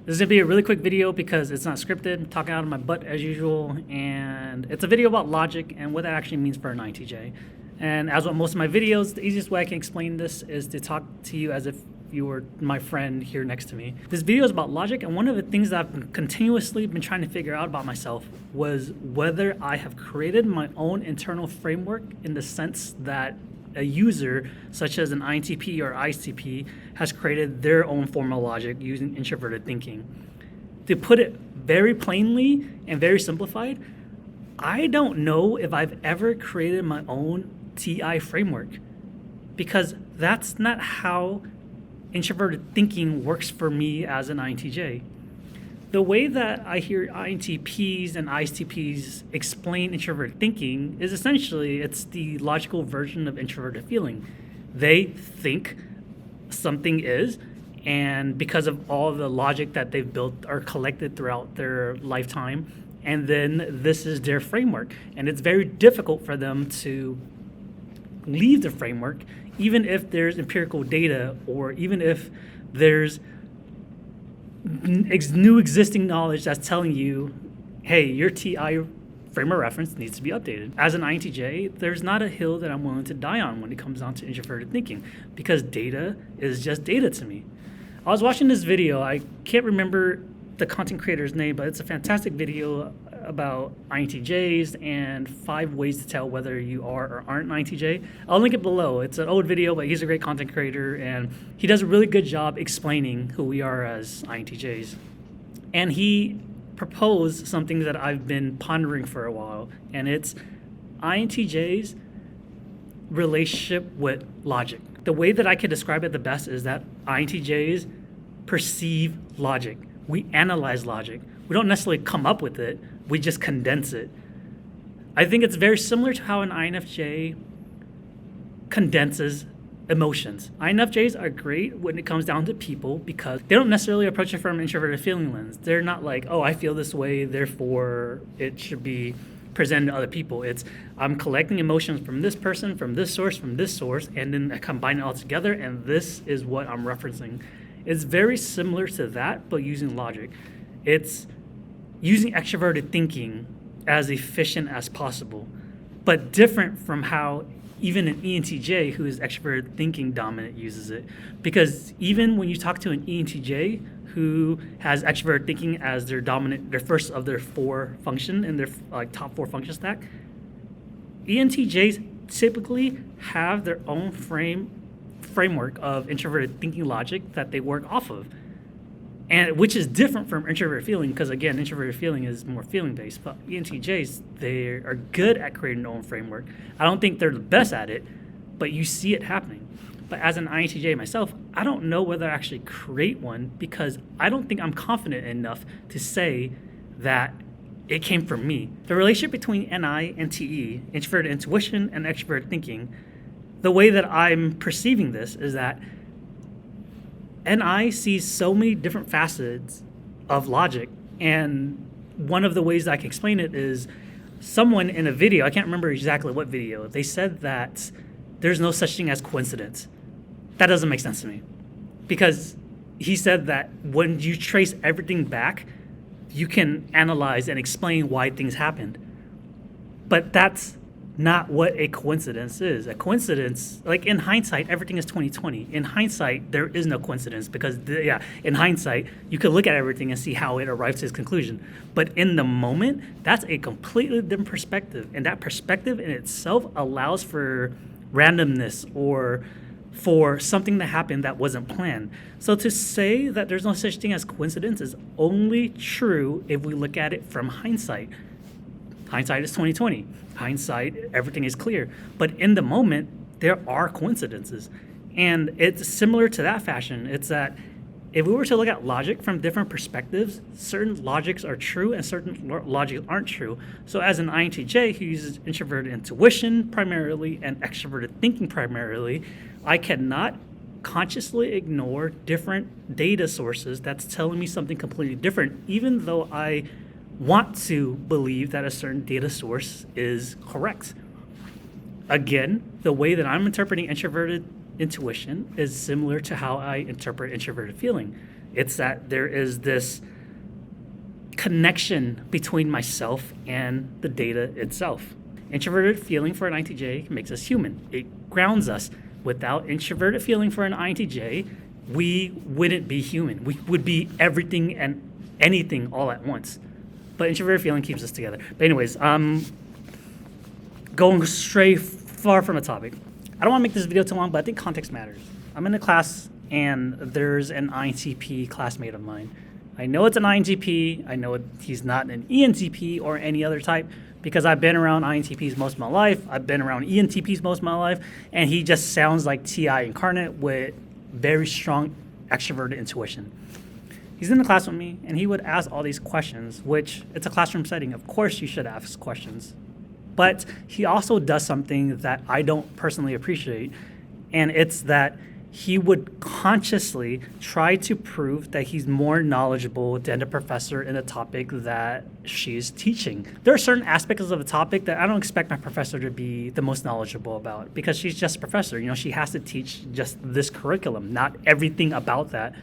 This is going to be a really quick video because it's not scripted. I'm talking out of my butt as usual. And it's a video about logic and what that actually means for an INTJ. And as with most of my videos, the easiest way I can explain this is to talk to you as if you were my friend here next to me. This video is about logic, and one of the things that I've continuously been trying to figure out about myself was whether I have created my own internal framework in the sense that a user, such as an INTP or ICP, has created their own form of logic using introverted thinking. To put it very plainly and very simplified, I don't know if I've ever created my own TI framework, because that's not how introverted thinking works for me as an INTJ. The way that I hear INTPs and ICPs explain introverted thinking is essentially it's the logical version of introverted feeling. They think something is, and because of all the logic that they've built or collected throughout their lifetime, and then this is their framework. And it's very difficult for them to leave the framework, even if there's empirical data or even if there's new existing knowledge that's telling you, hey, your TI frame of reference needs to be updated. As an INTJ, there's not a hill that I'm willing to die on when it comes down to introverted thinking, because data is just data to me. I was watching this video, I can't remember the content creator's name, but it's a fantastic video about INTJs and 5 ways to tell whether you are or aren't an INTJ. I'll link it below. It's an old video, but he's a great content creator, and he does a really good job explaining who we are as INTJs. And he proposed something that I've been pondering for a while, and it's INTJs' relationship with logic. The way that I can describe it the best is that INTJs perceive logic. We analyze logic. We don't necessarily come up with it, we just condense it. I think it's very similar to how an INFJ condenses emotions. INFJs are great when it comes down to people because they don't necessarily approach it from an introverted feeling lens. They're not like, oh, I feel this way, therefore it should be presented to other people. It's, I'm collecting emotions from this person, from this source, and then I combine it all together, and this is what I'm referencing. It's very similar to that, but using logic. It's using extroverted thinking as efficient as possible, but different from how even an ENTJ who is extroverted thinking dominant uses it. Because even when you talk to an ENTJ who has extroverted thinking as their dominant, their first of their 4 function in their top 4 function stack, ENTJs typically have their own framework of introverted thinking logic that they work off of, and which is different from introverted feeling, because again, introverted feeling is more feeling based, but ENTJs, they are good at creating their own framework. I don't think they're the best at it, but you see it happening. But as an INTJ myself, I don't know whether I actually create one, because I don't think I'm confident enough to say that it came from me. The relationship between NI and TE, introverted intuition and extroverted thinking, the way that I'm perceiving this is that NI sees so many different facets of logic, and one of the ways that I can explain it is someone in a video, I can't remember exactly what video, they said that there's no such thing as coincidence. That doesn't make sense to me, because he said that when you trace everything back, you can analyze and explain why things happened. But that's not what a coincidence is. A coincidence, like in hindsight, everything is 20/20. In hindsight, there is no coincidence, because in hindsight, you could look at everything and see how it arrives to its conclusion. But in the moment, that's a completely different perspective, and that perspective in itself allows for randomness or for something to happen that wasn't planned. So to say that there's no such thing as coincidence is only true if we look at it from hindsight. Hindsight is 20/20. Hindsight, everything is clear. But in the moment, there are coincidences. And it's similar to that fashion. It's that if we were to look at logic from different perspectives, certain logics are true and certain logics aren't true. So as an INTJ who uses introverted intuition primarily and extroverted thinking primarily, I cannot consciously ignore different data sources that's telling me something completely different, even though I want to believe that a certain data source is correct. Again, the way that I'm interpreting introverted intuition is similar to how I interpret introverted feeling. It's that there is this connection between myself and the data itself. Introverted feeling for an INTJ makes us human. It grounds us. Without introverted feeling for an INTJ, we wouldn't be human. We would be everything and anything all at once. But introverted feeling keeps us together. But anyways, going stray far from the topic. I don't want to make this video too long, but I think context matters. I'm in a class and there's an INTP classmate of mine. I know it's an INTP. I know he's not an ENTP or any other type because I've been around INTPs most of my life. I've been around ENTPs most of my life, and he just sounds like TI incarnate with very strong extroverted intuition. He's in the class with me, and he would ask all these questions, which it's a classroom setting. Of course you should ask questions. But he also does something that I don't personally appreciate, and it's that he would consciously try to prove that he's more knowledgeable than the professor in a topic that she's teaching. There are certain aspects of a topic that I don't expect my professor to be the most knowledgeable about because she's just a professor. You know, she has to teach just this curriculum, not everything about that.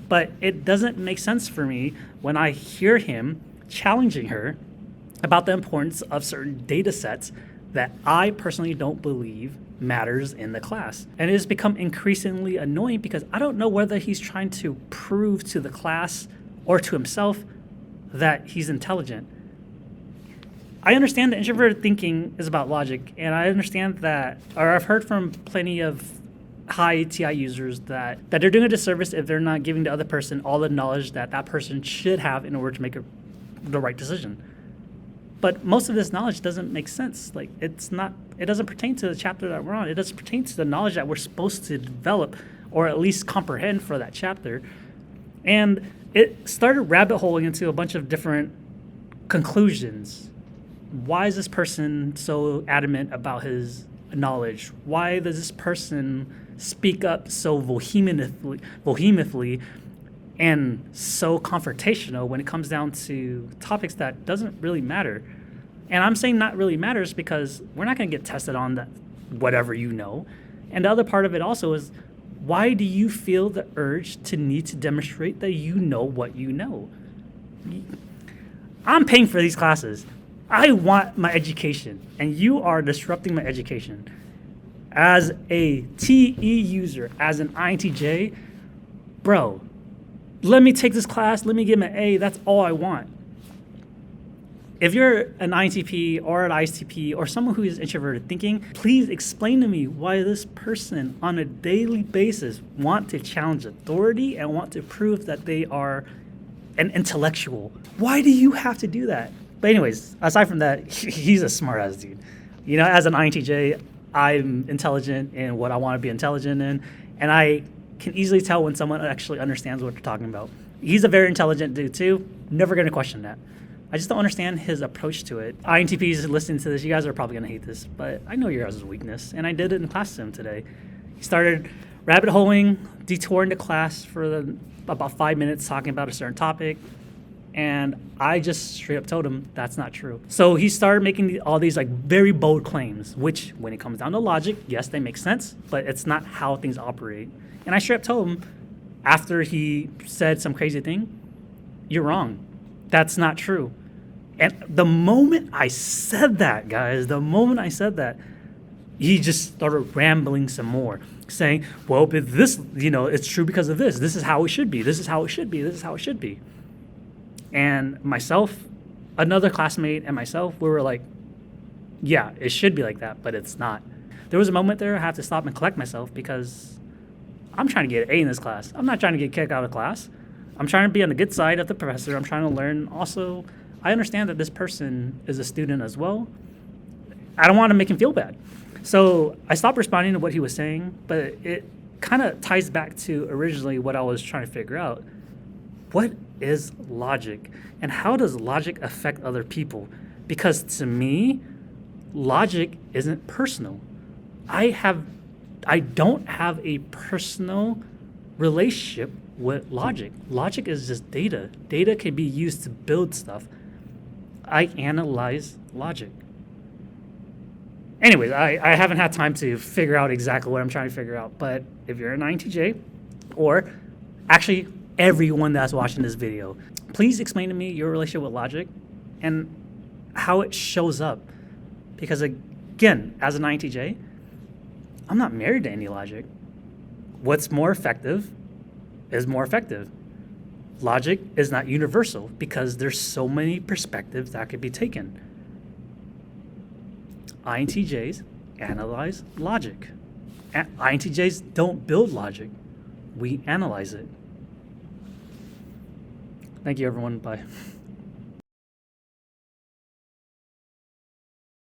But it doesn't make sense for me when I hear him challenging her about the importance of certain data sets that I personally don't believe matters in the class. And it has become increasingly annoying because I don't know whether he's trying to prove to the class or to himself that he's intelligent. I understand that introverted thinking is about logic, and I understand that, or I've heard from plenty of high TI users that they're doing a disservice if they're not giving the other person all the knowledge that that person should have in order to make the right decision. But most of this knowledge doesn't make sense. Like, it doesn't pertain to the chapter that we're on. It doesn't pertain to the knowledge that we're supposed to develop or at least comprehend for that chapter. And it started rabbit holing into a bunch of different conclusions. Why is this person so adamant about his knowledge? Why does this person speak up so vehemently and so confrontational when it comes down to topics that doesn't really matter? And I'm saying not really matters because we're not going to get tested on that whatever you know. And the other part of it also is, why do you feel the urge to need to demonstrate that you know what you know? I'm paying for these classes. I want my education, and you are disrupting my education. As a TE user, as an INTJ, bro, let me take this class, let me get my A, that's all I want. If you're an INTP or an ISTP or someone who is introverted thinking, please explain to me why this person on a daily basis want to challenge authority and want to prove that they are an intellectual. Why do you have to do that? But anyways, aside from that, he's a smart-ass dude. You know, as an INTJ, I'm intelligent in what I want to be intelligent in, and I can easily tell when someone actually understands what they're talking about. He's a very intelligent dude too. Never going to question that. I just don't understand his approach to it. INTPs listening to this, you guys are probably going to hate this, but I know your guys' weakness, and I did it in class to him today. He started rabbit holing, detouring the class for about 5 minutes talking about a certain topic, and I just straight up told him that's not true. So he started making all these like very bold claims, which when it comes down to logic, yes, they make sense, but it's not how things operate. And I straight up told him after he said some crazy thing, you're wrong. That's not true. And the moment I said that, guys, he just started rambling some more, saying, well, but this, it's true because of this. This is how it should be. This is how it should be. This is how it should be. And myself, another classmate, and myself, we were like, yeah, it should be like that, but it's not. There was a moment there I had to stop and collect myself because I'm trying to get an A in this class. I'm not trying to get kicked out of class. I'm trying to be on the good side of the professor. I'm trying to learn. Also, I understand that this person is a student as well. I don't want to make him feel bad. So I stopped responding to what he was saying, but it kind of ties back to originally what I was trying to figure out. What is logic, and how does logic affect other people? Because to me, logic isn't personal. I don't have a personal relationship with logic. Logic is just data. Data can be used to build stuff. I analyze logic. Anyways, I haven't had time to figure out exactly what I'm trying to figure out. But if you're an INTJ, or actually everyone that's watching this video, please explain to me your relationship with logic and how it shows up. Because again, as an INTJ, I'm not married to any logic. What's more effective is more effective. Logic is not universal because there's so many perspectives that could be taken. INTJs analyze logic. INTJs don't build logic. We analyze it. Thank you, everyone. Bye.